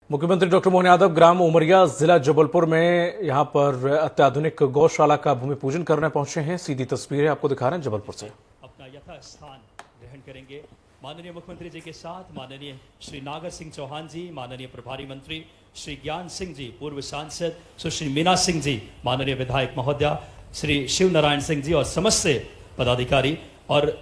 मुख्यमंत्री डॉक्टर मोहन यादव ग्राम उमरिया जिला जबलपुर में यहां पर अत्याधुनिक गौशाला का भूमि पूजन करने पहुंचे हैं। सीधी तस्वीरें आपको दिखा रहे हैं जबलपुर से। अपना यथास्थान ग्रहण करेंगे माननीय मुख्यमंत्री जी के साथ माननीय श्री नागर सिंह चौहान जी, माननीय प्रभारी मंत्री श्री ज्ञान सिंह जी, पूर्व सांसद सुश्री मीना सिंह जी, माननीय विधायक महोदया श्री शिव नारायण सिंह जी और समस्त पदाधिकारी। और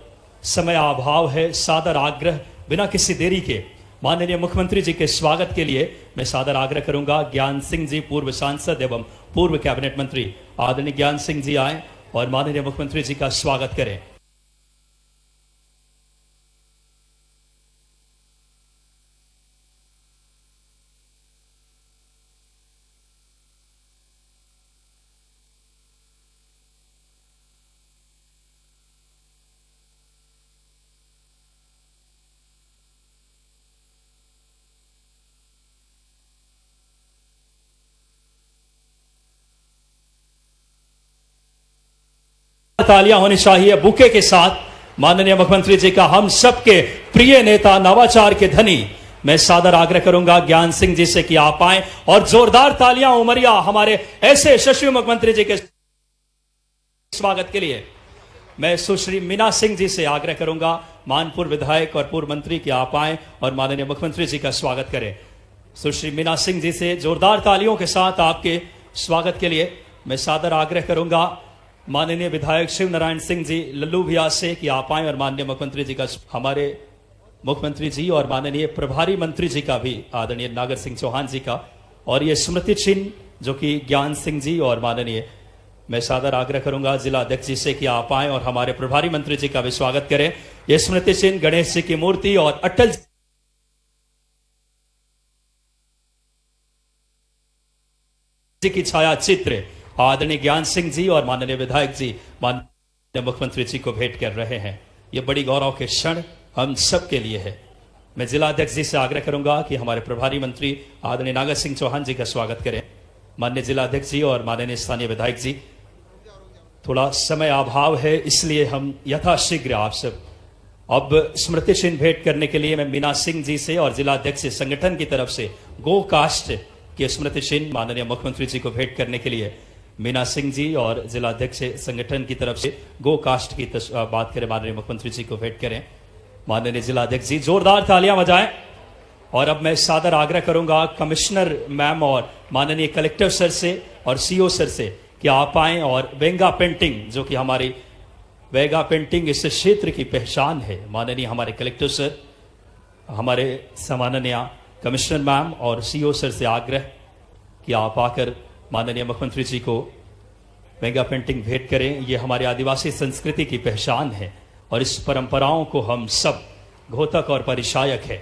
समय अभाव है, सादर आग्रह बिना किसी देरी के माननीय मुख्यमंत्री जी के स्वागत के लिए मैं सादर आग्रह करूंगा। ज्ञान सिंह जी, पूर्व सांसद एवं पूर्व कैबिनेट मंत्री आदरणीय ज्ञान सिंह जी आए और माननीय मुख्यमंत्री जी का स्वागत करें। तालियां होनी चाहिए बुके के साथ माननीय मुख्यमंत्री जी का, हम सबके प्रिय नेता, नवाचार के धनी। मैं सादर आग्रह करूंगा ज्ञान सिंह जी से कि आप आए और जोरदार तालियां उमरिया हमारे ऐसे यशस्वी मुख्यमंत्री जी के स्वागत के लिए। मैं सुश्री मीना सिंह जी से आग्रह करूंगा, मानपुर विधायक और पूर्व मंत्री, कि आप आए और माननीय मुख्यमंत्री जी का स्वागत करें। सुश्री मीना सिंह जी से जोरदार तालियों के साथ आपके स्वागत के लिए मैं सादर आग्रह करूंगा माननीय विधायक शिव नारायण सिंह जी लल्लू भैया से कि आप आए और माननीय मुख्यमंत्री जी का, हमारे मुख्यमंत्री जी और माननीय प्रभारी मंत्री जी का भी, आदरणीय नागर सिंह चौहान जी का, और ये स्मृति चिन्ह जो कि ज्ञान सिंह जी और माननीय, मैं सादर आग्रह करूंगा जिला अध्यक्ष जी से कि आप आए और हमारे प्रभारी मंत्री जी का भी स्वागत करें। यह स्मृति चिन्ह गणेश जी की मूर्ति और अटल जी की छाया चित्र आदरणीय ज्ञान सिंह जी और माननीय विधायक जी माननीय मुख्यमंत्री जी को भेंट कर रहे हैं। ये बड़ी गौरव के क्षण हम सब के लिए है। मैं जिला अध्यक्ष जी से आग्रह करूंगा कि हमारे प्रभारी मंत्री आदरणीय नागर सिंह चौहान जी का स्वागत करें। माननीय जिला अध्यक्ष जी और माननीय स्थानीय विधायक जी, थोड़ा समय अभाव है इसलिए हम यथाशीघ्र आप सब अब स्मृति चिन्ह भेंट करने के लिए मैं मीना सिंह जी से और जिला अध्यक्ष संगठन की तरफ से गो कास्ट के स्मृति चिन्ह माननीय मुख्यमंत्री जी को भेंट करने के लिए मीना सिंह जी और जिला अध्यक्ष संगठन की तरफ से गो कास्ट की बात करें, माननीय मुख्यमंत्री जी को भेंट करें। माननीय जिला अध्यक्ष जी जोरदार तालियां बजाएं। और अब मैं सादर आग्रह करूंगा कमिश्नर मैम और माननीय कलेक्टर सर से और सीओ सर से कि आप आए और वेगा पेंटिंग, जो कि हमारी वेगा पेंटिंग इस क्षेत्र की पहचान है, माननीय हमारे कलेक्टर सर, हमारे सम्माननीय कमिश्नर मैम और सीओ सर से आग्रह कि आप आकर माननीय मुख्यमंत्री जी को मेगा पेंटिंग भेंट करें। ये हमारी आदिवासी संस्कृति की पहचान है और इस परंपराओं को हम सब घोतक और परिचायक है।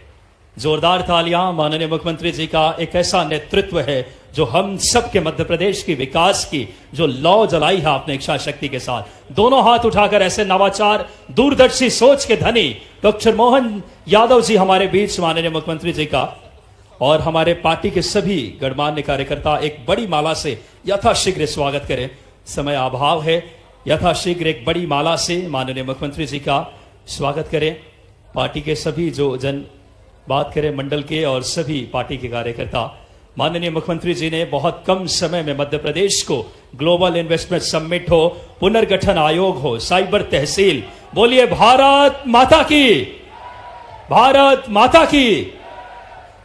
जोरदार तालियां। माननीय मुख्यमंत्री जी का एक ऐसा नेतृत्व है जो हम सब के मध्य प्रदेश की विकास की जो लौ जलाई है आपने इच्छा शक्ति के साथ, दोनों हाथ उठाकर ऐसे नवाचार दूरदर्शी सोच के धनी डॉक्टर मोहन यादव जी हमारे बीच, माननीय मुख्यमंत्री जी का और हमारे पार्टी के सभी गणमान्य कार्यकर्ता एक बड़ी माला से यथाशीघ्र स्वागत करें। समय अभाव है, यथाशीघ्र एक बड़ी माला से माननीय मुख्यमंत्री जी का स्वागत करें। पार्टी के सभी जो जन बात करें मंडल के और सभी पार्टी के कार्यकर्ता, माननीय मुख्यमंत्री जी ने बहुत कम समय में मध्य प्रदेश को ग्लोबल इन्वेस्टमेंट समिट हो, पुनर्गठन आयोग हो, साइबर तहसील, बोलिए भारत माता की, भारत माता की।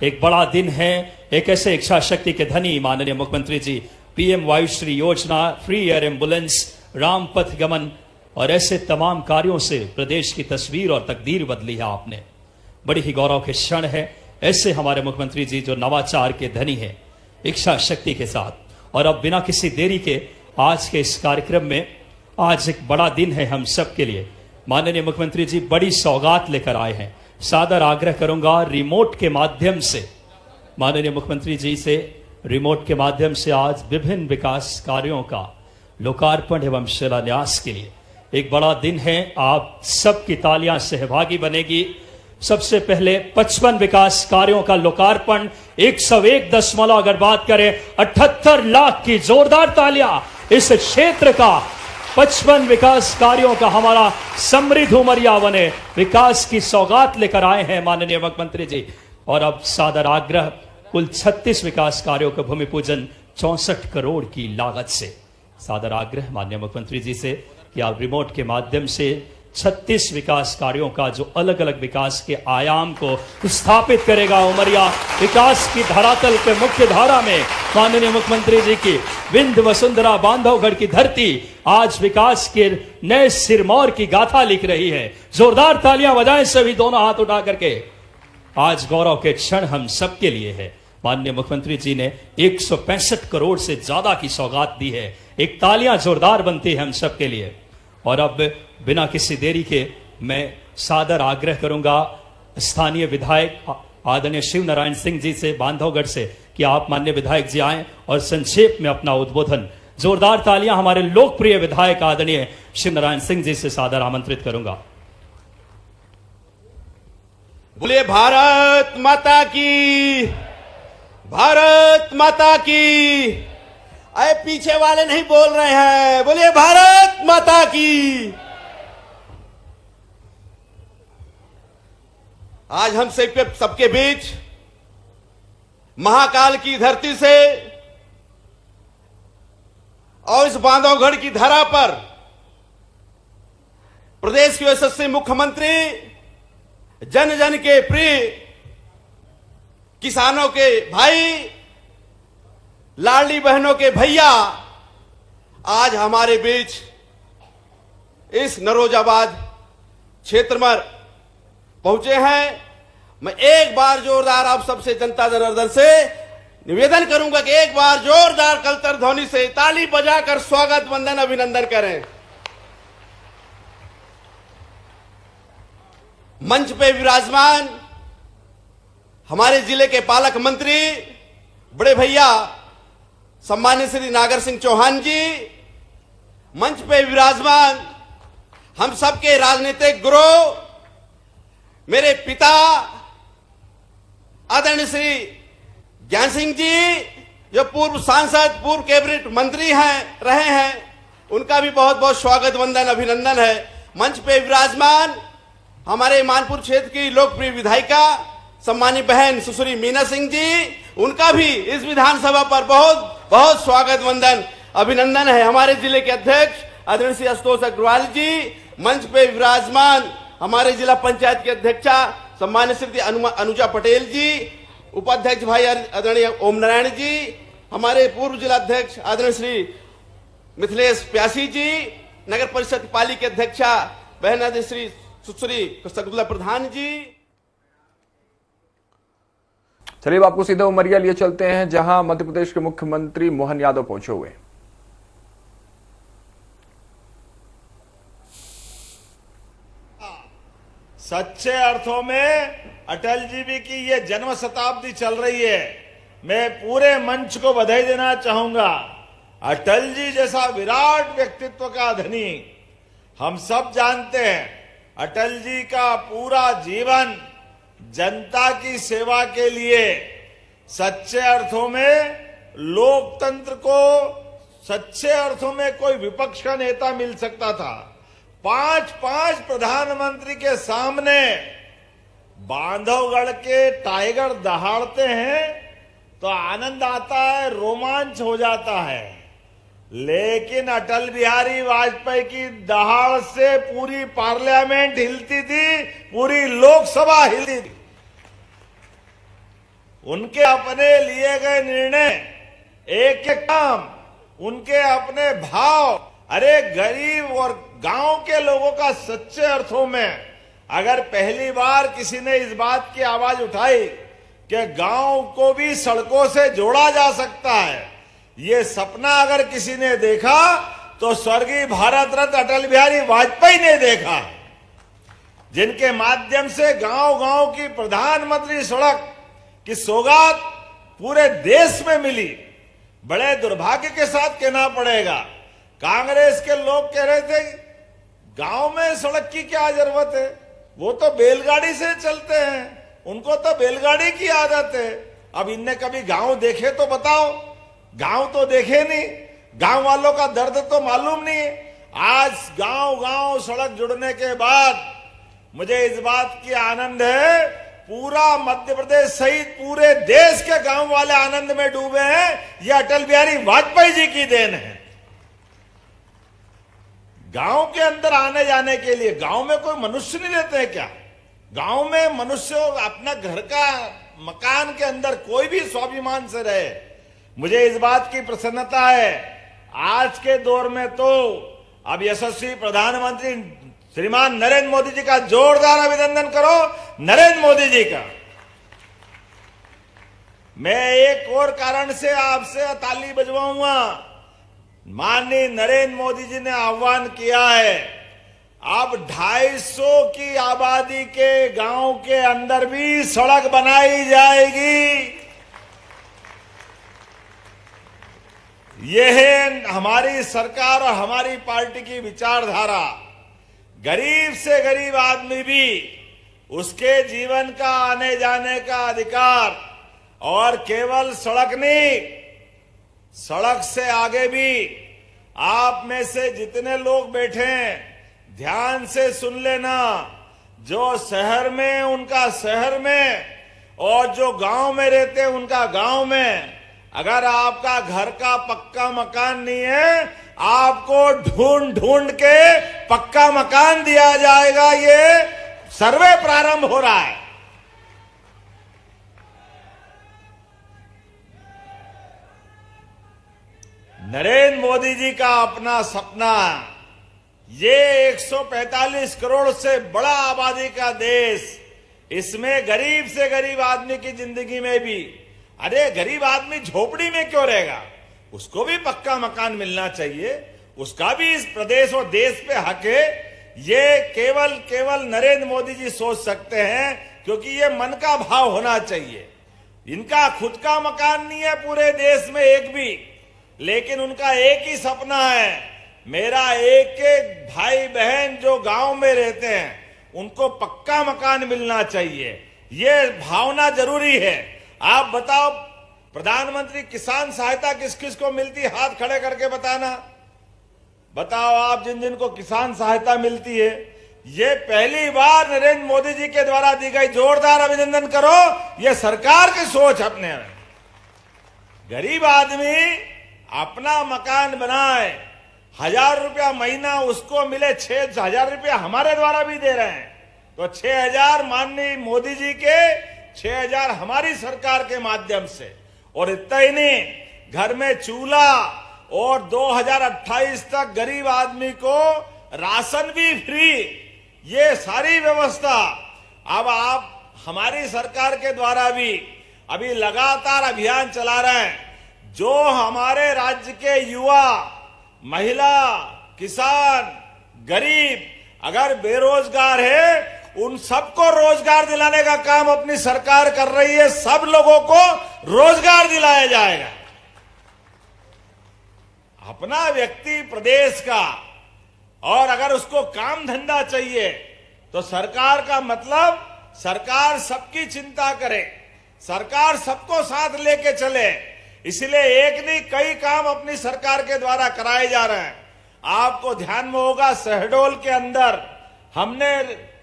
एक बड़ा दिन है। एक ऐसे इच्छा शक्ति के धनी माननीय मुख्यमंत्री जी पीएम वायुश्री योजना, फ्री एयर एम्बुलेंस, राम पथ गमन और ऐसे तमाम कार्यों से प्रदेश की तस्वीर और तकदीर बदली है आपने। बड़ी ही गौरव के क्षण है। ऐसे हमारे मुख्यमंत्री जी जो नवाचार के धनी है इच्छा शक्ति के साथ। और अब बिना किसी देरी के आज के इस कार्यक्रम में, आज एक बड़ा दिन है हम सब के लिए। माननीय मुख्यमंत्री जी बड़ी सौगात लेकर आए हैं। सादर आग्रह करूंगा रिमोट के माध्यम से माननीय मुख्यमंत्री जी से, रिमोट के माध्यम से आज विभिन्न विकास कार्यों का लोकार्पण एवं शिलान्यास के लिए एक बड़ा दिन है। आप सबकी तालियां सहभागी बनेगी। सबसे पहले 55 विकास कार्यों का लोकार्पण, 101 अगर बात करें 78 लाख की जोरदार तालियां इस क्षेत्र का 55 विकास कार्यों का हमारा समृद्ध उमरिया बने, विकास की सौगात लेकर आए हैं माननीय मुख्यमंत्री जी। और अब सादर आग्रह कुल 36 विकास कार्यों का भूमि पूजन 64 करोड़ की लागत से। सादर आग्रह माननीय मुख्यमंत्री जी से कि आप रिमोट के माध्यम से 36 विकास कार्यों का जो अलग अलग विकास के आयाम को स्थापित करेगा उमरिया विकास की धरातल पे मुख्य धारा में माननीय मुख्यमंत्री जी की विंध्य वसुंधरा बांधवगढ़ की धरती आज विकास के नए सिरमौर की गाथा लिख रही है। जोरदार तालियां बजाएं सभी दोनों हाथ उठा करके। आज गौरव के क्षण हम सबके लिए है। माननीय मुख्यमंत्री जी ने 165 करोड़ से ज्यादा की सौगात दी है। एक तालियां जोरदार बनती है हम सबके लिए। और अब बिना किसी देरी के मैं सादर आग्रह करूंगा स्थानीय विधायक आदरणीय शिव नारायण सिंह जी से बांधवगढ़ से कि आप माननीय विधायक जी आएं और संक्षेप में अपना उद्बोधन। जोरदार तालियां हमारे लोकप्रिय विधायक आदरणीय शिव नारायण सिंह जी से सादर आमंत्रित करूंगा। बोलिए भारत माता की, भारत माता की। अरे पीछे वाले नहीं बोल रहे हैं, बोलिए भारत माता की। आज हम सबके बीच महाकाल की धरती से और इस बांधवगढ़ की धरा पर प्रदेश के यशस्वी मुख्यमंत्री, जन जन के प्रिय, किसानों के भाई, लाडली बहनों के भैया आज हमारे बीच इस नरोजाबाद क्षेत्र में पहुंचे हैं। मैं एक बार जोरदार आप सबसे जनता जनार्दन से निवेदन करूंगा कि एक बार जोरदार कलतर ध्वनि से ताली बजाकर स्वागत वंदन अभिनंदन करें। मंच पे विराजमान हमारे जिले के पालक मंत्री बड़े भैया सम्मानित श्री नागर सिंह चौहान जी, मंच पे विराजमान हम सबके राजनीतिक गुरु मेरे पिता आदरणीय श्री ज्ञान सिंह जी, जो पूर्व सांसद, पूर्व कैबिनेट मंत्री रहे हैं, उनका भी बहुत बहुत स्वागत वंदन अभिनंदन है। मंच पे विराजमान हमारे मानपुर क्षेत्र की लोकप्रिय विधायिका सम्मानित बहन सुश्री मीना सिंह जी, उनका भी इस विधानसभा पर बहुत बहुत स्वागत वंदन अभिनंदन है। हमारे जिले के अध्यक्ष आदरणीय श्री आशुतोष अग्रवाल जी, मंच पे विराजमान हमारे जिला पंचायत की अध्यक्षा सम्मानित श्री अनुजा पटेल जी, उपाध्यक्ष भाई आदरणीय ओम नारायण जी, हमारे पूर्व जिला अध्यक्ष आदरणीय श्री मिथिलेश प्यासी जी, नगर परिषद पाली के अध्यक्षा बहन आदरणीय श्री सुश्री शकुंतला प्रधान जी। चलिए आपको सीधे उमरिया लिए चलते हैं, जहां मध्य प्रदेश के मुख्यमंत्री मोहन यादव पहुंचे हुए। सच्चे अर्थों में अटल जी भी की ये जन्म शताब्दी चल रही है। मैं पूरे मंच को बधाई देना चाहूंगा। अटल जी जैसा विराट व्यक्तित्व का धनी हम सब जानते हैं। अटल जी का पूरा जीवन जनता की सेवा के लिए, सच्चे अर्थों में लोकतंत्र को सच्चे अर्थों में कोई विपक्ष का नेता मिल सकता था। 5 प्रधानमंत्री के सामने बांधवगढ़ के टाइगर दहाड़ते हैं तो आनंद आता है, रोमांच हो जाता है। लेकिन अटल बिहारी वाजपेयी की दहाड़ से पूरी पार्लियामेंट हिलती थी, पूरी लोकसभा हिलती थी। उनके अपने लिए गए निर्णय, एक एक काम, उनके अपने भाव, अरे गरीब और गांव के लोगों का सच्चे अर्थों में अगर पहली बार किसी ने इस बात की आवाज उठाई कि गांव को भी सड़कों से जोड़ा जा सकता है, ये सपना अगर किसी ने देखा तो स्वर्गीय भारत रत्न अटल बिहारी वाजपेयी ने देखा, जिनके माध्यम से गांव गांव की प्रधानमंत्री सड़क की सौगात पूरे देश में मिली। बड़े दुर्भाग्य के साथ कहना पड़ेगा, कांग्रेस के लोग कह रहे थे गांव में सड़क की क्या जरूरत है, वो तो बैलगाड़ी से चलते हैं, उनको तो बैलगाड़ी की आदत है। अब इनने कभी गांव देखे तो बताओ, गांव तो देखे नहीं, गांव वालों का दर्द तो मालूम नहीं है। आज गांव गांव सड़क जुड़ने के बाद मुझे इस बात की आनंद है पूरा मध्य प्रदेश सहित पूरे देश के गांव वाले आनंद में डूबे हैं। यह अटल बिहारी वाजपेयी जी की देन है। गांव के अंदर आने जाने के लिए गांव में कोई मनुष्य नहीं रहते हैं क्या? गांव में मनुष्य अपना घर का मकान के अंदर कोई भी स्वाभिमान से रहे। मुझे इस बात की प्रसन्नता है, आज के दौर में तो अब यशस्वी प्रधानमंत्री श्रीमान नरेंद्र मोदी जी का जोरदार अभिनंदन करो, नरेंद्र मोदी जी का। मैं एक और कारण से आपसे ताली बजवाऊंगा। माननीय नरेंद्र मोदी जी ने आह्वान किया है, अब 250 की आबादी के गांव के अंदर भी सड़क बनाई जाएगी। यह है हमारी सरकार और हमारी पार्टी की विचारधारा। गरीब से गरीब आदमी भी उसके जीवन का आने जाने का अधिकार, और केवल सड़क नहीं, सड़क से आगे भी आप में से जितने लोग बैठे हैं ध्यान से सुन लेना। जो शहर में उनका शहर में, और जो गांव में रहते हैं उनका गांव में, अगर आपका घर का पक्का मकान नहीं है, आपको ढूंढ ढूंढ के पक्का मकान दिया जाएगा। ये सर्वे प्रारंभ हो रहा है। नरेंद्र मोदी जी का अपना सपना, ये 145 करोड़ से बड़ा आबादी का देश, इसमें गरीब से गरीब आदमी की जिंदगी में भी, अरे गरीब आदमी झोपड़ी में क्यों रहेगा, उसको भी पक्का मकान मिलना चाहिए, उसका भी इस प्रदेश और देश पे हक है। ये केवल नरेंद्र मोदी जी सोच सकते हैं, क्योंकि ये मन का भाव होना चाहिए। इनका खुद का मकान नहीं है पूरे देश में एक भी, लेकिन उनका एक ही सपना है, मेरा एक एक भाई बहन जो गांव में रहते हैं उनको पक्का मकान मिलना चाहिए। ये भावना जरूरी है। आप बताओ, प्रधानमंत्री किसान सहायता किस किस को मिलती, हाथ खड़े करके बताना। बताओ आप जिन जिन को किसान सहायता मिलती है, ये पहली बार नरेंद्र मोदी जी के द्वारा दी गई। जोरदार अभिनंदन करो। ये सरकार की सोच अपने में। गरीब आदमी अपना मकान बनाए, 1000 रुपया महीना उसको मिले, 6000 रुपया हमारे द्वारा भी दे रहे हैं, तो 6000 माननीय मोदी जी के, 6000 हमारी सरकार के माध्यम से। और इतना ही नहीं, घर में चूल्हा, और 2028 तक गरीब आदमी को राशन भी फ्री। ये सारी व्यवस्था अब आप हमारी सरकार के द्वारा भी अभी लगातार अभियान चला रहे हैं। जो हमारे राज्य के युवा, महिला, किसान, गरीब अगर बेरोजगार है, उन सबको रोजगार दिलाने का काम अपनी सरकार कर रही है। सब लोगों को रोजगार दिलाया जाएगा। अपना व्यक्ति प्रदेश का, और अगर उसको काम धंधा चाहिए तो सरकार का मतलब सरकार सबकी चिंता करे, सरकार सबको साथ लेके चले। इसलिए एक नहीं कई काम अपनी सरकार के द्वारा कराए जा रहे हैं। आपको ध्यान में होगा, शहडोल के अंदर हमने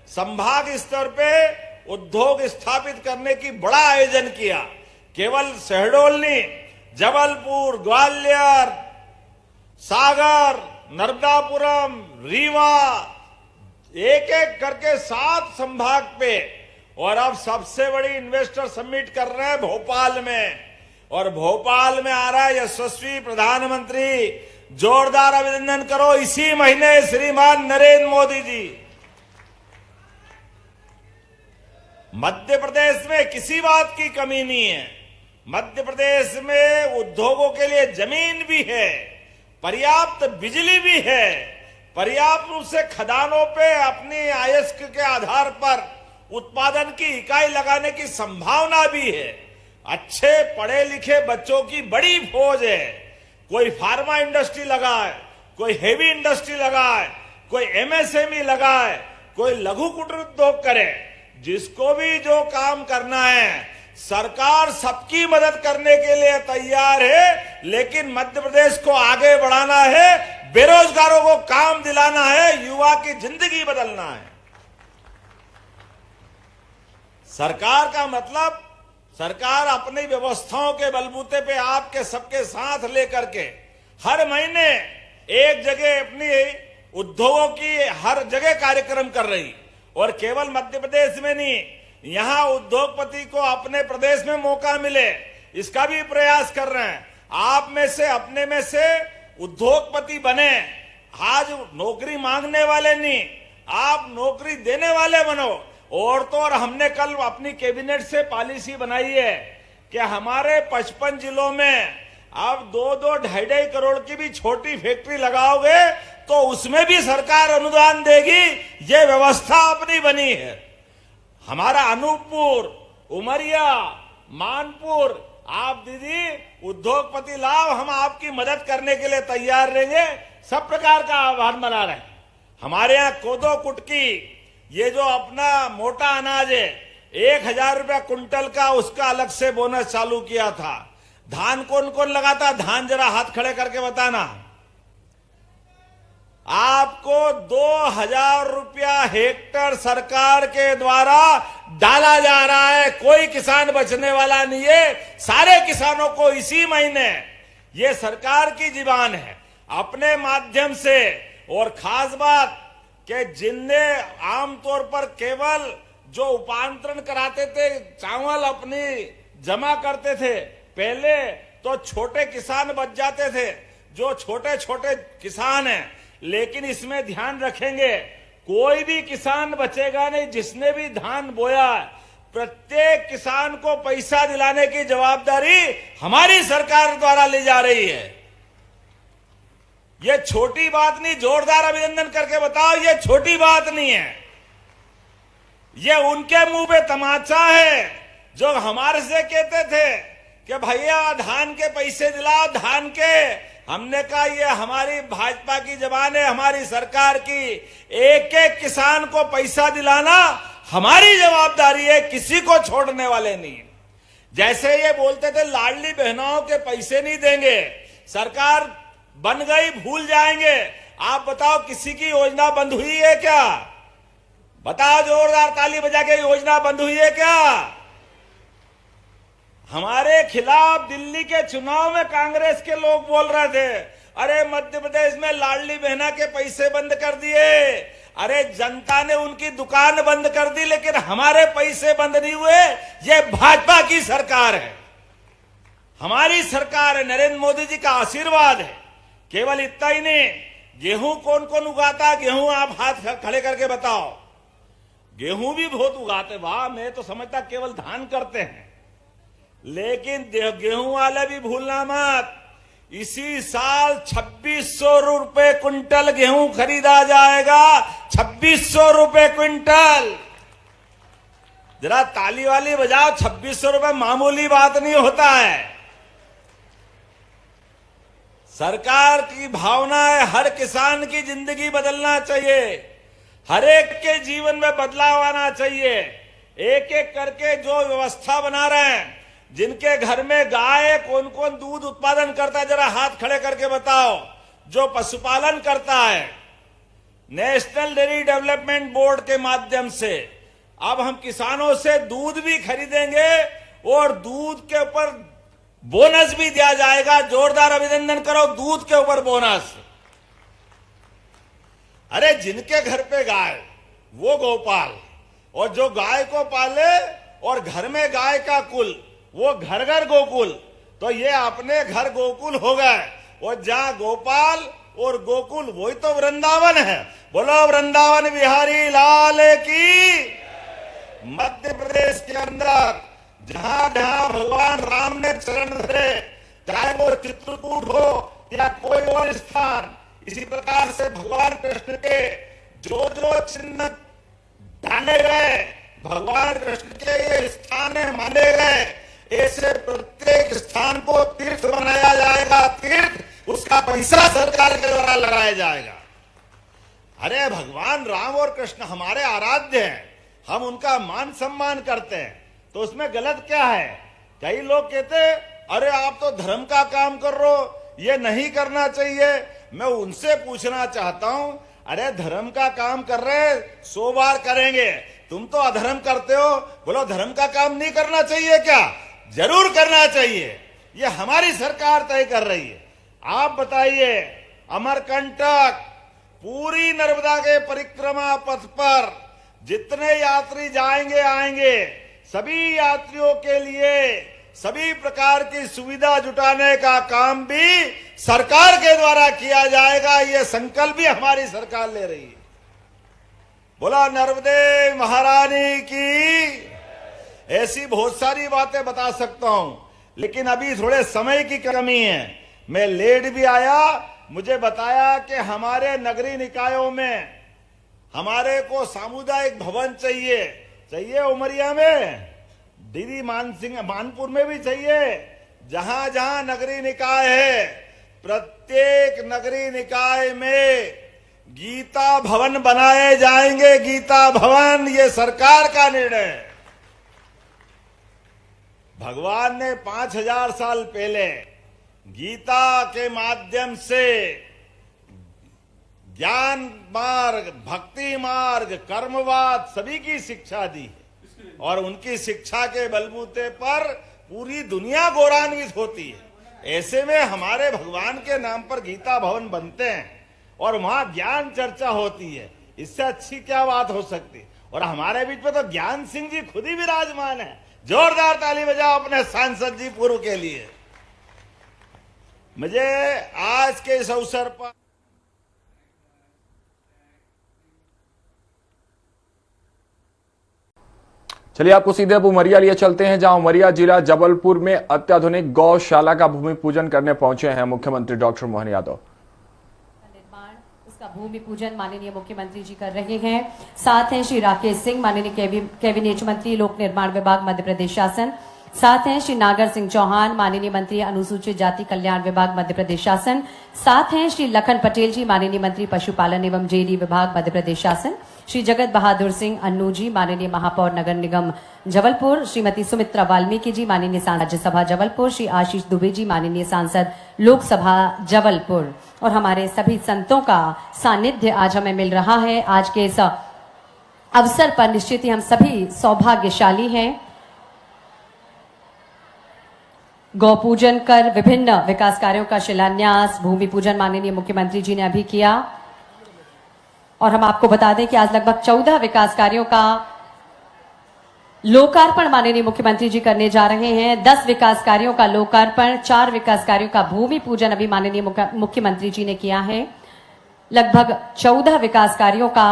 संभाग स्तर पे उद्योग स्थापित करने की बड़ा आयोजन किया। केवल शहडोल नहीं, जबलपुर, ग्वालियर, सागर, नर्मदापुरम, रीवा, एक एक करके 7 संभाग पे। और अब सबसे बड़ी इन्वेस्टर समिट कर रहे हैं भोपाल में, और भोपाल में आ रहा है यशस्वी प्रधानमंत्री। जोरदार अभिनंदन करो इसी महीने श्रीमान नरेंद्र मोदी जी। मध्य प्रदेश में किसी बात की कमी नहीं है। मध्य प्रदेश में उद्योगों के लिए जमीन भी है, पर्याप्त बिजली भी है, पर्याप्त रूप से खदानों पे अपनी आयस्क के आधार पर उत्पादन की इकाई लगाने की संभावना भी है। अच्छे पढ़े लिखे बच्चों की बड़ी फौज है। कोई फार्मा इंडस्ट्री लगाए, कोई हेवी इंडस्ट्री लगाए, कोई एमएसएमई लगाए, कोई लघु कुटीर उद्योग करे। जिसको भी जो काम करना है, सरकार सबकी मदद करने के लिए तैयार है। लेकिन मध्य प्रदेश को आगे बढ़ाना है, बेरोजगारों को काम दिलाना है, युवा की जिंदगी बदलना है। सरकार का मतलब सरकार अपनी व्यवस्थाओं के बलबूते पे आपके सबके साथ लेकर के हर महीने एक जगह अपनी उद्योगों की हर जगह कार्यक्रम कर रही, और केवल मध्य प्रदेश में नहीं, यहां उद्योगपति को अपने प्रदेश में मौका मिले इसका भी प्रयास कर रहे हैं। आप में से अपने में से उद्योगपति बने, आज नौकरी मांगने वाले नहीं, आप नौकरी देने वाले बनो। और तो और हमने कल अपनी कैबिनेट से पॉलिसी बनाई है कि हमारे 55 जिलों में अब 2-2, 2.5 करोड़ की भी छोटी फैक्ट्री लगाओगे तो उसमें भी सरकार अनुदान देगी। ये व्यवस्था अपनी बनी है। हमारा अनूपपुर, उमरिया, मानपुर, आप दीदी उद्योगपति लाभ, हम आपकी मदद करने के लिए तैयार रहेंगे। सब प्रकार का आह्वान बना रहे हैं। हमारे यहाँ कोदो कुटकी, ये जो अपना मोटा अनाज है, 1000 रुपया कुंटल का उसका अलग से बोनस चालू किया था। धान कौन कौन लगाता, धान जरा हाथ खड़े करके बताना। आपको 2000 रुपया हेक्टर सरकार के द्वारा डाला जा रहा है। कोई किसान बचने वाला नहीं है। सारे किसानों को इसी महीने, ये सरकार की जीवान है, अपने माध्यम से। और खास बात कि जिनने आमतौर पर केवल जो उपांतरण कराते थे, चावल अपनी जमा करते थे, पहले तो छोटे किसान बच जाते थे, जो छोटे छोटे किसान हैं। लेकिन इसमें ध्यान रखेंगे, कोई भी किसान बचेगा नहीं जिसने भी धान बोया। प्रत्येक किसान को पैसा दिलाने की जवाबदारी हमारी सरकार द्वारा ली जा रही है। ये छोटी बात नहीं, जोरदार अभिनंदन करके बताओ, ये छोटी बात नहीं है। ये उनके मुंह पे तमाचा है जो हमारे से कहते थे कि भैया धान के पैसे दिलाओ, धान के। हमने कहा ये हमारी भाजपा की जबान है, हमारी सरकार की। एक एक किसान को पैसा दिलाना हमारी जवाबदारी है, किसी को छोड़ने वाले नहीं। जैसे ये बोलते थे लाडली बहनों के पैसे नहीं देंगे, सरकार बन गई भूल जाएंगे। आप बताओ किसी की योजना बंद हुई है क्या? बताओ जोरदार ताली बजा के, योजना बंद हुई है क्या? हमारे खिलाफ दिल्ली के चुनाव में कांग्रेस के लोग बोल रहे थे, अरे मध्य प्रदेश में लाडली बहना के पैसे बंद कर दिए। अरे जनता ने उनकी दुकान बंद कर दी, लेकिन हमारे पैसे बंद नहीं हुए। ये भाजपा की सरकार है, हमारी सरकार है, नरेंद्र मोदी जी का आशीर्वाद है। केवल इतना ही नहीं, गेहूं कौन कौन उगाता, गेहूं आप हाथ खड़े करके बताओ। गेहूं भी बहुत उगाते, वाह, मैं तो समझता केवल धान करते हैं। लेकिन गेहूं वाले भी भूलना मत, इसी साल 2600 रुपए क्विंटल गेहूं खरीदा जाएगा। 2600 रुपए क्विंटल। जरा ताली वाली बजाओ, 2600 रुपए मामूली बात नहीं होता है। सरकार की भावना है हर किसान की जिंदगी बदलना चाहिए, हर एक के जीवन में बदलाव आना चाहिए। एक एक करके जो व्यवस्था बना रहे हैं, जिनके घर में गाय, कौन कौन दूध उत्पादन करता है, जरा हाथ खड़े करके बताओ। जो पशुपालन करता है, नेशनल डेयरी डेवलपमेंट बोर्ड के माध्यम से अब हम किसानों से दूध भी खरीदेंगे और दूध के ऊपर बोनस भी दिया जाएगा। जोरदार अभिनंदन करो, दूध के ऊपर बोनस। अरे जिनके घर पे गाय वो गोपाल, और जो गाय को पाले और घर में गाय का कुल, वो घर घर गोकुल। तो ये अपने घर गोकुल हो गए, और जहां गोपाल और गोकुल वही तो वृंदावन है। बोलो वृंदावन बिहारी लाल की। मध्य प्रदेश के अंदर जहां जहां भगवान राम ने चरण धरे, चाहे वो चित्रकूट हो या कोई और स्थान, इसी प्रकार से भगवान कृष्ण के जो जो चिन्ह डाले गए, भगवान कृष्ण के ये स्थान माने गए, ऐसे प्रत्येक स्थान को तीर्थ बनाया जाएगा। तीर्थ, उसका पैसा सरकार के द्वारा लगाया जाएगा। अरे भगवान राम और कृष्ण हमारे आराध्य हैं, हम उनका मान सम्मान करते हैं, तो उसमें गलत क्या है? कई लोग कहते अरे आप तो धर्म का काम कर रहे हो, ये नहीं करना चाहिए। मैं उनसे पूछना चाहता हूं, अरे धर्म का काम कर रहे हैं, 100 बार करेंगे, तुम तो अधर्म करते हो। बोलो धर्म का काम नहीं करना चाहिए क्या? जरूर करना चाहिए। ये हमारी सरकार तय कर रही है। आप बताइए, अमरकंटक पूरी नर्मदा के परिक्रमा पथ पर जितने यात्री जाएंगे आएंगे, सभी यात्रियों के लिए सभी प्रकार की सुविधा जुटाने का काम भी सरकार के द्वारा किया जाएगा। ये संकल्प भी हमारी सरकार ले रही है। बोला नर्मदे महारानी की। ऐसी बहुत सारी बातें बता सकता हूं, लेकिन अभी थोड़े समय की कमी है। मैं लेट भी आया। मुझे बताया कि हमारे नगरीय निकायों में हमारे को सामुदायिक भवन चाहिए उमरिया में, दीदी मानपुर में भी चाहिए। जहां जहां नगरीय निकाय है, प्रत्येक नगरीय निकाय में गीता भवन बनाए जाएंगे। गीता भवन ये सरकार का निर्णय है। भगवान ने 5000 साल पहले गीता के माध्यम से ज्ञान मार्ग, भक्ति मार्ग, कर्मवाद सभी की शिक्षा दी और उनकी शिक्षा के बलबूते पर पूरी दुनिया गौरवान्वित होती है। ऐसे में हमारे भगवान के नाम पर गीता भवन बनते हैं और वहां ज्ञान चर्चा होती है। इससे अच्छी क्या बात हो सकती? और हमारे बीच में तो ज्ञान सिंह जी खुद ही विराजमान है। जोरदार ताली बजाओ अपने सांसद जी पूर्व के लिए। मुझे आज के इस अवसर पर चलिए आपको सीधे अब उमरिया लिए चलते हैं, जहां उमरिया जिला जबलपुर में अत्याधुनिक गौशाला का भूमि पूजन करने पहुंचे हैं मुख्यमंत्री डॉक्टर मोहन यादव। उसका भूमि पूजन माननीय मुख्यमंत्री जी कर रहे हैं। साथ हैं श्री राकेश सिंह, माननीय कैबिनेट मंत्री लोक निर्माण विभाग मध्य प्रदेश शासन। साथ हैं श्री नागर सिंह चौहान, माननीय मंत्री अनुसूचित जाति कल्याण विभाग मध्य प्रदेश शासन। साथ हैं श्री लखन पटेल जी, माननीय मंत्री पशुपालन एवं डेयरी विभाग मध्य प्रदेश शासन। श्री जगत बहादुर सिंह अन्नू जी, माननीय महापौर नगर निगम जबलपुर। श्रीमती सुमित्रा वाल्मीकि जी, माननीय सांसद राज्यसभा जबलपुर। श्री आशीष दुबे जी, माननीय सांसद लोकसभा जबलपुर। और हमारे सभी संतों का सानिध्य आज हमें मिल रहा है। आज के इस अवसर पर निश्चित ही हम सभी सौभाग्यशाली हैं। गौ पूजन कर विभिन्न विकास कार्यों का शिलान्यास, भूमि पूजन माननीय मुख्यमंत्री जी ने अभी किया। और हम आपको बता दें कि आज लगभग 14 विकास कार्यों का लोकार्पण माननीय मुख्यमंत्री जी करने जा रहे हैं। 10 विकास कार्यों का लोकार्पण, 4 विकास कार्यों का भूमि पूजन अभी माननीय मुख्यमंत्री जी ने किया है। लगभग 14 विकास कार्यों का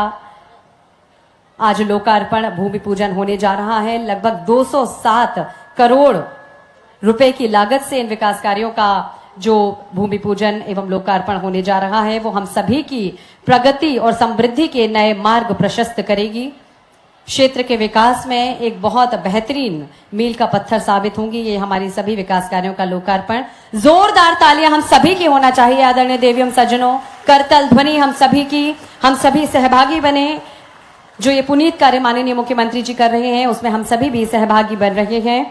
आज लोकार्पण, भूमि पूजन होने जा रहा है। लगभग 207 करोड़ रुपए की लागत से इन विकास कार्यों का जो भूमि पूजन एवं लोकार्पण होने जा रहा है, वो हम सभी की प्रगति और समृद्धि के नए मार्ग प्रशस्त करेगी। क्षेत्र के विकास में एक बहुत बेहतरीन मील का पत्थर साबित होंगी ये हमारी सभी विकास कार्यों का लोकार्पण। जोरदार तालियां हम सभी की होना चाहिए आदरणीय देवियों सज्जनों। करतल ध्वनि हम सभी की, हम सभी सहभागी बने। जो ये पुनीत कार्य माननीय मुख्यमंत्री जी कर रहे हैं उसमें हम सभी भी सहभागी बन रहे हैं।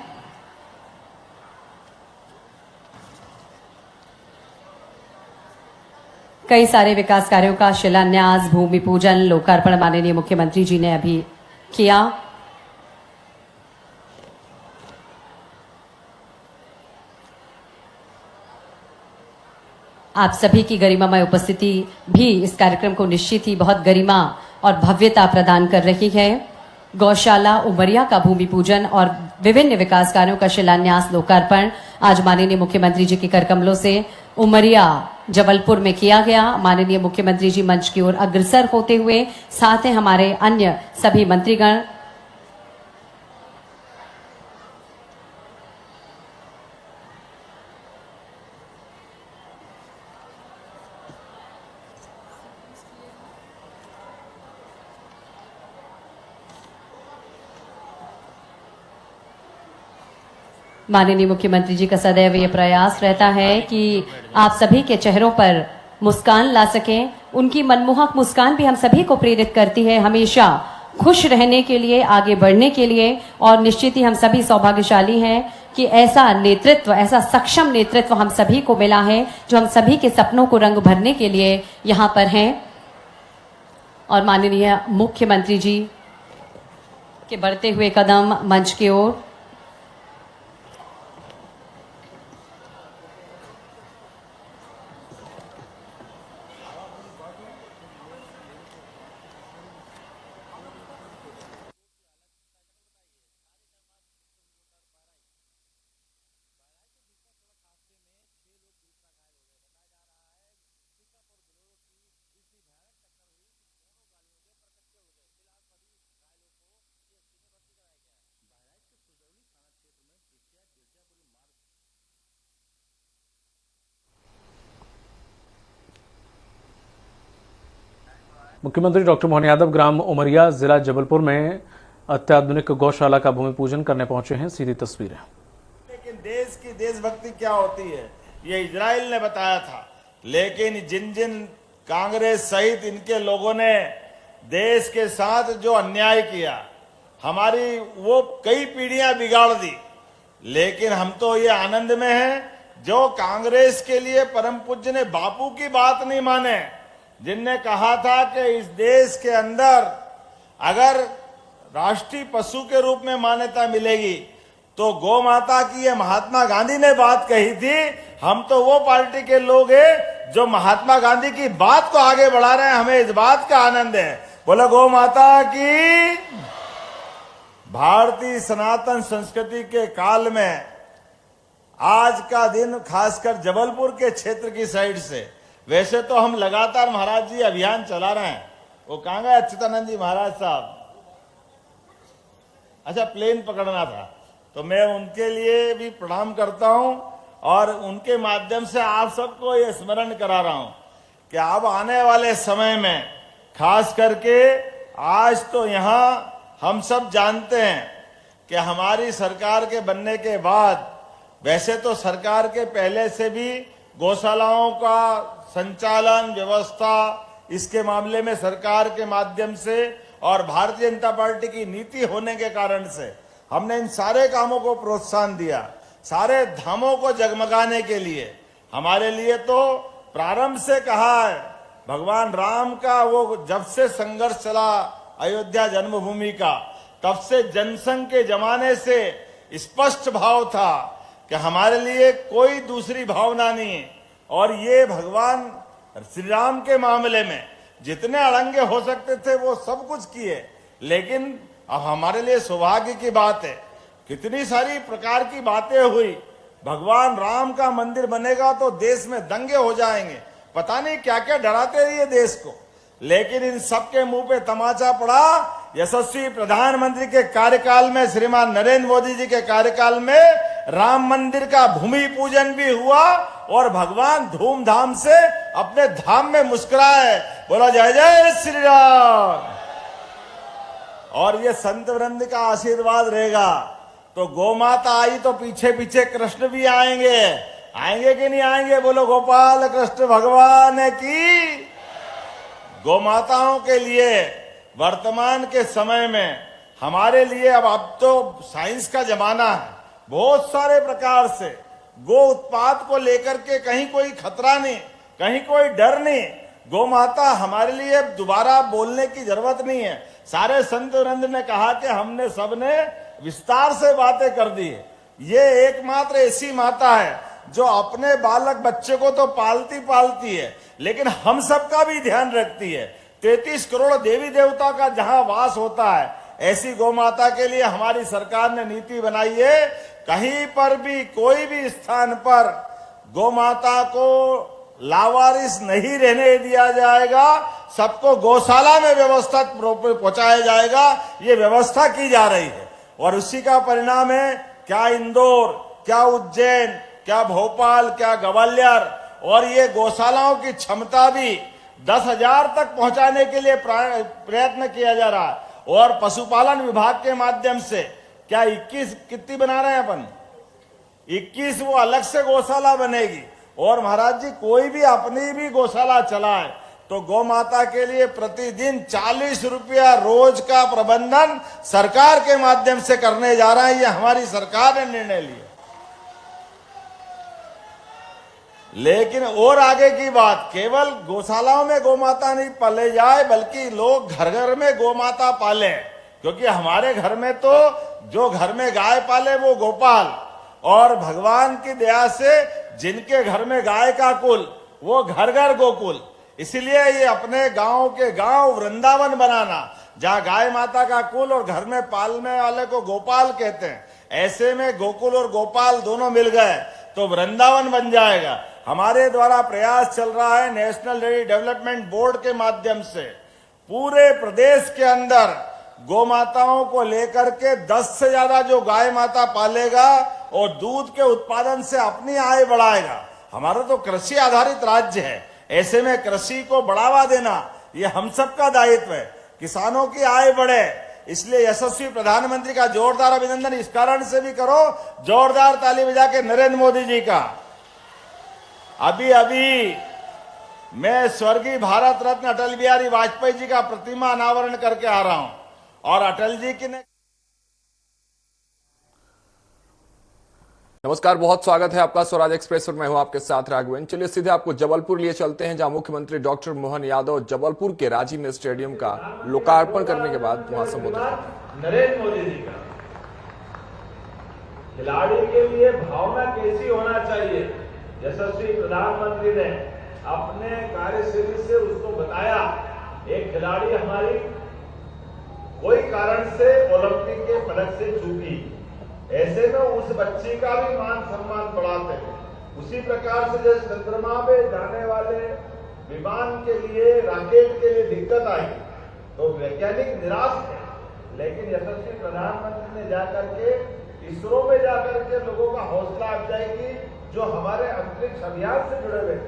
कई सारे विकास कार्यों का शिलान्यास, भूमि पूजन, लोकार्पण माननीय मुख्यमंत्री जी ने अभी किया। आप सभी की गरिमामय उपस्थिति भी इस कार्यक्रम को निश्चित ही बहुत गरिमा और भव्यता प्रदान कर रही है। गौशाला उमरिया का भूमि पूजन और विभिन्न विकास कार्यों का शिलान्यास, लोकार्पण आज माननीय मुख्यमंत्री जी के करकमलों से उमरिया जबलपुर में किया गया। माननीय मुख्यमंत्री जी मंच की ओर अग्रसर होते हुए, साथ ही हमारे अन्य सभी मंत्रीगण माननीय मुख्यमंत्री जी का सदैव ये प्रयास रहता है कि आप सभी के चेहरों पर मुस्कान ला सकें। उनकी मनमोहक मुस्कान भी हम सभी को प्रेरित करती है हमेशा खुश रहने के लिए, आगे बढ़ने के लिए। और निश्चित ही हम सभी सौभाग्यशाली हैं कि ऐसा नेतृत्व, ऐसा सक्षम नेतृत्व हम सभी को मिला है जो हम सभी के सपनों को रंग भरने के लिए यहाँ पर हैं। और माननीय मुख्यमंत्री जी के बढ़ते हुए कदम मंच की ओर। मुख्यमंत्री डॉक्टर मोहन यादव ग्राम उमरिया जिला जबलपुर में अत्याधुनिक गौशाला का भूमि पूजन करने पहुंचे हैं। सीधी तस्वीरें। लेकिन देश की देशभक्ति क्या होती है ये इजराइल ने बताया था। लेकिन जिन जिन कांग्रेस सहित इनके लोगों ने देश के साथ जो अन्याय किया, हमारी वो कई पीढ़ियां बिगाड़ दी। लेकिन हम तो ये आनंद में हैं जो कांग्रेस के लिए परम पूज्य ने बापू की बात नहीं माने, जिनने कहा था कि इस देश के अंदर अगर राष्ट्रीय पशु के रूप में मान्यता मिलेगी तो गौ माता की ये महात्मा गांधी ने बात कही थी। हम तो वो पार्टी के लोग हैं जो महात्मा गांधी की बात को आगे बढ़ा रहे हैं। हमें इस बात का आनंद है। बोलो गौ माता की। भारतीय सनातन संस्कृति के काल में आज का दिन खासकर जबलपुर के क्षेत्र की साइड से, वैसे तो हम लगातार महाराज जी अभियान चला रहे हैं। वो कहां गए अच्युतानंद जी महाराज साहब? अच्छा, प्लेन पकड़ना था, तो मैं उनके लिए भी प्रणाम करता हूं और उनके माध्यम से आप सबको ये स्मरण करा रहा हूं कि अब आने वाले समय में खास करके आज तो यहां हम सब जानते हैं कि हमारी सरकार के बनने के बाद, वैसे तो सरकार के पहले से भी गौशालाओं का संचालन व्यवस्था इसके मामले में सरकार के माध्यम से और भारतीय जनता पार्टी की नीति होने के कारण से हमने इन सारे कामों को प्रोत्साहन दिया। सारे धामों को जगमगाने के लिए हमारे लिए तो प्रारंभ से कहा है, भगवान राम का वो जब से संघर्ष चला अयोध्या जन्मभूमि का, तब से जनसंघ के जमाने से स्पष्ट भाव था कि हमारे लिए कोई दूसरी भावना नहीं है। और ये भगवान श्री राम के मामले में जितने अड़ंगे हो सकते थे वो सब कुछ किए। लेकिन अब हमारे लिए सौभाग्य की बात है, कितनी सारी प्रकार की बातें हुई। भगवान राम का मंदिर बनेगा तो देश में दंगे हो जाएंगे, पता नहीं क्या क्या डराते रहिए देश को। लेकिन इन सबके मुंह पे तमाचा पड़ा। यशस्वी प्रधानमंत्री के कार्यकाल में, श्रीमान नरेंद्र मोदी जी के कार्यकाल में राम मंदिर का भूमि पूजन भी हुआ और भगवान धूमधाम से अपने धाम में मुस्कुराए। बोला जय जय श्री राम। और ये संत वृंद का आशीर्वाद रहेगा तो गौ माता आई तो पीछे पीछे कृष्ण भी आएंगे। आएंगे कि नहीं आएंगे? बोलो गोपाल कृष्ण भगवान की। गौ माताओं के लिए वर्तमान के समय में हमारे लिए अब तो साइंस का जमाना है, बहुत सारे प्रकार से गो उत्पाद को लेकर के कहीं कोई खतरा नहीं, कहीं कोई डर नहीं। गौ माता हमारे लिए दोबारा बोलने की जरूरत नहीं है। सारे संत वृंद ने कहा कि हमने सबने विस्तार से बातें कर दी है। ये एकमात्र ऐसी माता है जो अपने बालक बच्चे को तो पालती है, लेकिन हम सबका भी ध्यान रखती है। 33 करोड़ देवी देवता का जहां वास होता है, ऐसी गौ माता के लिए हमारी सरकार ने नीति बनाई है। कहीं पर भी कोई भी स्थान पर गौ माता को लावारिस नहीं रहने दिया जाएगा। सबको गौशाला में व्यवस्था पहुंचाया जाएगा। ये व्यवस्था की जा रही है और उसी का परिणाम है क्या इंदौर, क्या उज्जैन, क्या भोपाल, क्या ग्वालियर, और ये गौशालाओं की क्षमता भी 10,000 तक पहुंचाने के लिए प्रयत्न किया जा रहा है। और पशुपालन विभाग के माध्यम से क्या 21 कितनी बना रहे हैं अपन? 21 वो अलग से गौशाला बनेगी। और महाराज जी कोई भी अपनी भी गौशाला चलाए तो गौ माता के लिए प्रतिदिन 40 रुपया रोज का प्रबंधन सरकार के माध्यम से करने जा रहा है। ये हमारी सरकार ने निर्णय लिया। लेकिन और आगे की बात, केवल गौशालाओं में गौ माता नहीं पाले जाए, बल्कि लोग घर घर में गौ माता पालें। क्योंकि हमारे घर में तो जो घर में गाय पाले वो गोपाल, और भगवान की दया से जिनके घर में गाय का कुल वो घर घर गोकुल। इसलिए ये अपने गांव के गांव वृंदावन बनाना, जहां गाय माता का कुल और घर में पालने वाले को गोपाल कहते हैं, ऐसे में गोकुल और गोपाल दोनों मिल गए तो वृंदावन बन जाएगा। हमारे द्वारा प्रयास चल रहा है नेशनल डेयरी डेवलपमेंट बोर्ड के माध्यम से पूरे प्रदेश के अंदर गौ माताओं को लेकर के 10 से ज्यादा जो गाय माता पालेगा और दूध के उत्पादन से अपनी आय बढ़ाएगा। हमारा तो कृषि आधारित राज्य है, ऐसे में कृषि को बढ़ावा देना ये हम सबका दायित्व है, किसानों की आय बढ़े। इसलिए यशस्वी प्रधानमंत्री का जोरदार अभिनंदन इस कारण से भी करो, जोरदार ताली बजा के नरेंद्र मोदी जी का। अभी अभी मैं स्वर्गीय भारत रत्न अटल बिहारी वाजपेयी जी का प्रतिमा अनावरण करके आ रहा हूं, और अटल जी की ने नमस्कार, बहुत स्वागत है आपका स्वराज एक्सप्रेस और मैं हूं आपके साथ राघवेंद्र। चलिए सीधे आपको जबलपुर लिए चलते हैं, जहां मुख्यमंत्री डॉक्टर मोहन यादव जबलपुर के राजीव स्टेडियम का लोकार्पण करने के बाद वहां संबोधित। नरेंद्र मोदी जी का खिलाड़ी के लिए भावना कैसी होना चाहिए, यशस्वी प्रधानमंत्री ने अपने कार्यशैली से उसको बताया। एक खिलाड़ी हमारी कोई कारण से ओलंपिक के पदक से चूकी, ऐसे में उस बच्ची का भी मान सम्मान बढ़ाते हैं। उसी प्रकार से जैसे चंद्रमा में जाने वाले विमान के लिए, रॉकेट के लिए दिक्कत आई तो वैज्ञानिक निराश थे, लेकिन यशस्वी प्रधानमंत्री ने जाकर के इसरो में जाकर के लोगों का हौसला अफजाई की, जो हमारे अंतरिक्ष अभियान से जुड़े हुए।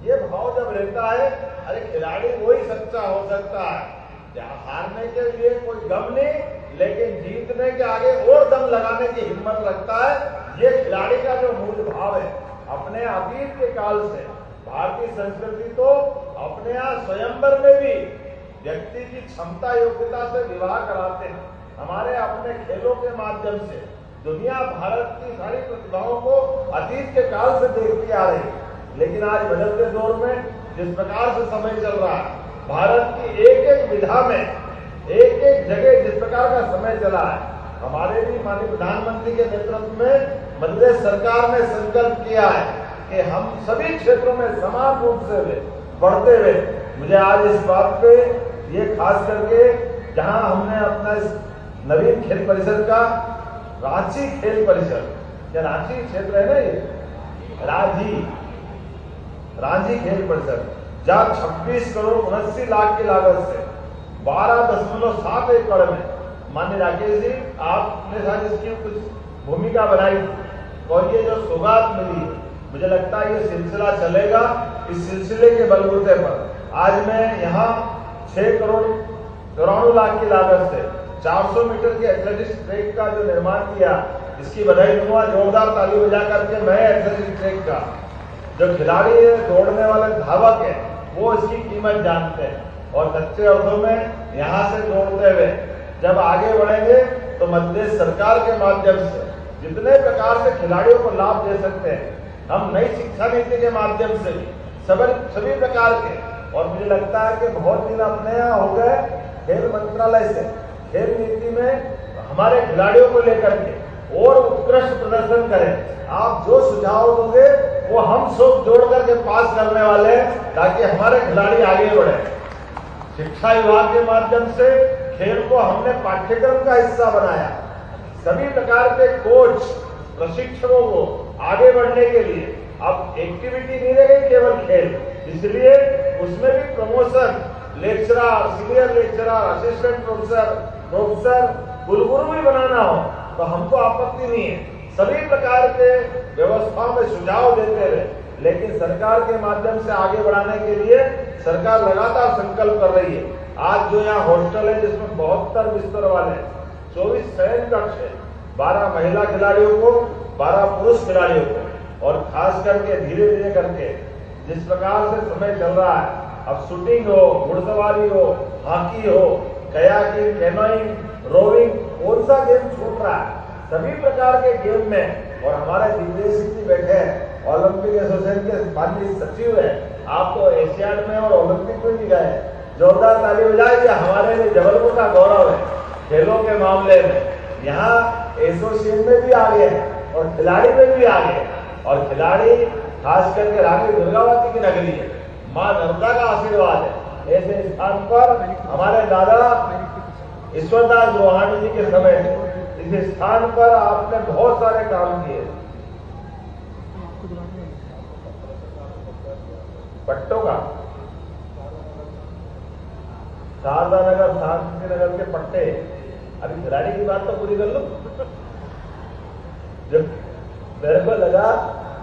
ये भाव जब रहता है, अरे खिलाड़ी वही सच्चा हो सकता है। हारने के लिए कोई गम नहीं, लेकिन जीतने के आगे और दम लगाने की हिम्मत रखता है। ये खिलाड़ी का जो मूल भाव है। अपने अतीत के काल से भारतीय संस्कृति तो अपने यहाँ स्वयंवर में भी व्यक्ति की क्षमता योग्यता से विवाह कराते हैं। हमारे अपने खेलों के माध्यम से दुनिया भारत की सारी प्रतिभाओं को अतीत के काल से देखती आ रही है, लेकिन आज बदलते दौर में जिस प्रकार से समय चल रहा है, भारत की एक एक विधा में, एक एक जगह जिस प्रकार का समय चला है, हमारे भी माननीय प्रधानमंत्री के नेतृत्व में मध्य प्रदेश सरकार ने संकल्प किया है कि हम सभी क्षेत्रों में समान रूप से बढ़ते हुए। मुझे आज इस बात पे ये खास करके जहां हमने अपना इस नवीन खेल परिसर का रांची खेल परिसर, या रांची क्षेत्र है ना, ये रांची खेल परिसर, जहां 26 करोड़ 79 लाख की लागत से 12.7 एकड़ में, माननीय राकेश जी आपने शायद इसकी कुछ भूमिका बनाई, और ये जो सौगात मिली, मुझे लगता है ये सिलसिला चलेगा। इस सिलसिले के बलबूते पर आज मैं यहाँ 6 करोड़ 94 लाख की लागत से 400 मीटर के एथलेटिक्स ट्रैक का जो निर्माण किया, इसकी बधाई दूंगा। जोरदार ताली बजा करके मैं एथलेटिक्स ट्रैक का जो खिलाड़ी है, दौड़ने वाले धावक है, वो इसकी कीमत जानते हैं, और सच्चे अर्थों में यहाँ से दौड़ते हुए जब आगे बढ़ेंगे तो मध्य प्रदेश सरकार के माध्यम से जितने प्रकार से खिलाड़ियों को लाभ दे सकते हैं, हम नई शिक्षा नीति के माध्यम से भी सभी प्रकार के, और मुझे लगता है कि बहुत दिन अपने यहाँ हो गए खेल मंत्रालय से खेल नीति में हमारे खिलाड़ियों को लेकर के और उत्कृष्ट प्रदर्शन करें। आप जो सुझाव दोगे वो हम सब जोड़ करके पास करने वाले हैं, ताकि हमारे खिलाड़ी आगे बढ़े। शिक्षा विभाग के माध्यम से खेल को हमने पाठ्यक्रम का हिस्सा बनाया। सभी प्रकार के कोच प्रशिक्षकों को आगे बढ़ने के लिए अब एक्टिविटी नहीं रह गई, केवल खेल, इसलिए उसमें भी promotion, lecturer, senior lecturer, assistant professor, कुलगुरु भी बनाना हो तो हमको आपत्ति नहीं है। सभी प्रकार के व्यवस्थाओं में सुझाव देते रहे, लेकिन सरकार के माध्यम से आगे बढ़ाने के लिए सरकार लगातार संकल्प कर रही है। आज जो यहाँ हॉस्टल है जिसमें 72 बिस्तर वाले 24 शयन कक्ष है, 12 महिला खिलाड़ियों को, 12 पुरुष खिलाड़ियों को, और खास करके धीरे धीरे करके जिस प्रकार से समय चल रहा है, अब शूटिंग हो, घुड़सवारी हो, हॉकी हो, कयाकिंग, कैनोइंग, रोविंग, कौन सा गेम छूट रहा है, सभी प्रकार के गेम में। और हमारे दिग्विजय सिंह जी बैठे हैं, ओलंपिक एसोसिएशन के माननीय सचिव है, आप तो एशियाड में और ओलंपिक में भी गए, जोरदार ताली बजाइए। हमारे लिए जबलपुर का गौरव है। खेलों के मामले में यहाँ एसोसिएशन में भी आगे हैं और खिलाड़ी में भी आगे हैं। और खिलाड़ी खास करके रानी दुर्गावती की नगरी है, माँ नर्मदा का आशीर्वाद है। ऐसे स्थान पर हमारे दादा ईश्वरदास रोहानी जी के समय इस स्थान पर आपने बहुत सारे काम किए। पट्टों का शारदा नगर, शांति नगर के पट्टे, अभी खिलाड़ी की बात तो पूरी कर लो। जब मेरे को लगा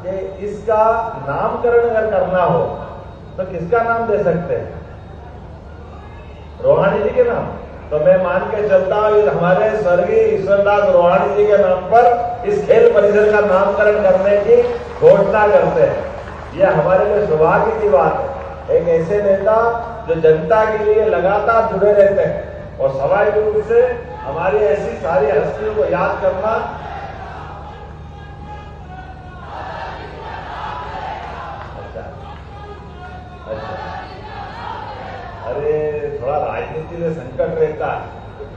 कि इसका नामकरण अगर करना हो तो किसका नाम दे सकते हैं? रोहानी जी के नाम। तो मैं मान के चलता हूं हमारे स्वर्गीय ईश्वरदास रोहानी जी के नाम पर इस खेल परिसर का नामकरण करने की घोषणा करते हैं। यह हमारे लिए सौभाग्य की बात है, एक ऐसे नेता जो जनता के लिए लगातार जुड़े रहते हैं। और स्वाभाविक रूप से हमारी ऐसी सारी हस्तियों को याद करना अच्छा। अरे थोड़ा राजनीति में संकट रहता है,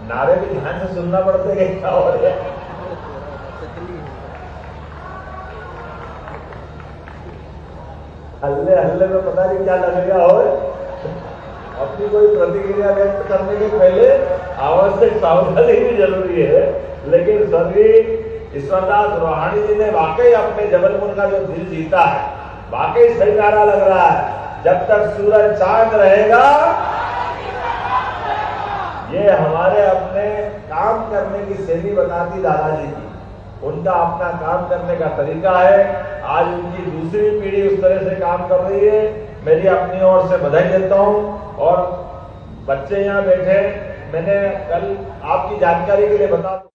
नारे भी ध्यान से सुनना पड़ते हैं क्या हो रहा है। हल्ले हल्ले में पता नहीं क्या लगेगा। और अपनी कोई प्रतिक्रिया व्यक्त करने के पहले आवश्यक सावधानी भी जरूरी है। लेकिन स्वर्गीय ईश्वरदास रोहानी जी ने वाकई अपने जबलपुर का जो दिल जीता है, वाकई सही नारा लग रहा है, जब तक सूरज चांद रहेगा। ये हमारे अपने काम करने की शैली बताती दादाजी की, उनका अपना काम करने का तरीका है। आज उनकी दूसरी पीढ़ी उस तरह से काम कर रही है। मेरी अपनी ओर से बधाई देता हूं। और बच्चे यहाँ बैठे, मैंने कल आपकी जानकारी के लिए बता दूं